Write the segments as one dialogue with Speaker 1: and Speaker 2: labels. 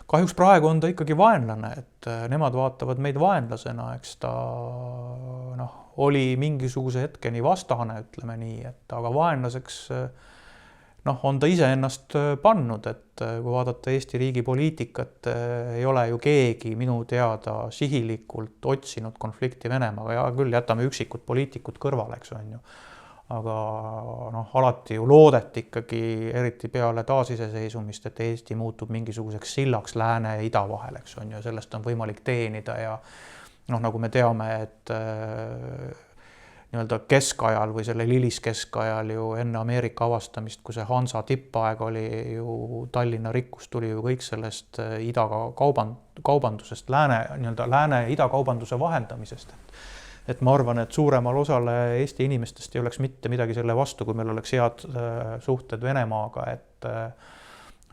Speaker 1: kahjuks praegu on ta ikkagi vaenlane, et nemad vaatavad meid vaenlasena, eks ta oli mingisuguse hetkeni vastane, ütleme nii, et aga vaenlaseks on ta iseennast pannud, et kui vaadata Eesti riigi poliitikat, ei ole ju keegi minu teada sihilikult otsinud konflikti Venemaaga, ja küll jätame üksikud poliitikud kõrvale, eks on ju. Aga alati ju loodeti ikkagi, eriti peale taasiseseisumist, et Eesti muutub mingisuguseks sillaks lääne ja ida vahel, eks on ju, sellest on võimalik teenida ja nagu me teame, et nii-öelda keskajal või selle liliskeskajal ju enne Ameerika avastamist, kui see Hansa tippaeg oli ju Tallinna rikkus, tuli ju kõik sellest kaubandusest, lääne ja idakaubanduse vahendamisest. Et ma arvan, et suuremal osale Eesti inimestest ei oleks mitte midagi selle vastu, kui meil oleks head suhted Venemaaga,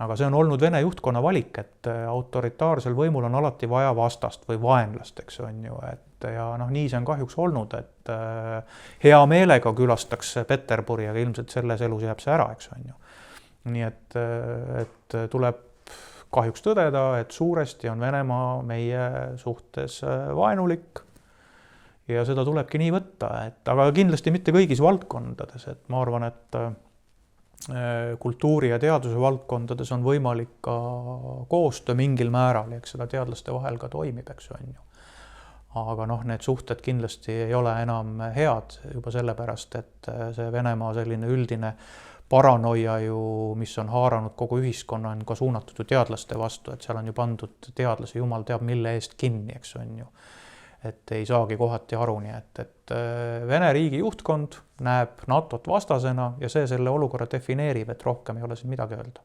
Speaker 1: aga see on olnud Vene juhtkonna valik, et autoritaarsel võimul on alati vaja vastast või vaenlast, eks on ju, ja nii see on kahjuks olnud, et hea meelega külastaks Peterburi, aga ilmselt selles elus jääb see ära, eks on ju. Nii et tuleb kahjuks tõdeda, et suuresti on Venemaa meie suhtes vaenulik ja seda tulebki nii võtta, aga kindlasti mitte kõigis valdkondades, et ma arvan, et kultuuri ja teaduse valdkondades on võimalik ka koostöö mingil määral, eks seda teadlaste vahel ka toimib, eks on ju. Aga need suhted kindlasti ei ole enam head juba sellepärast, et see Venemaa selline üldine paranoia ju, mis on haaranud kogu ühiskonna, on ka suunatud ju teadlaste vastu, et seal on ju pandud teadlasi jumal teab mille eest kinni, eks on ju. Et ei saagi kohati aru, nii et Vene riigi juhtkond näeb NATO-t vastasena ja see selle olukorra defineerib, et rohkem ei ole siin midagi öelda.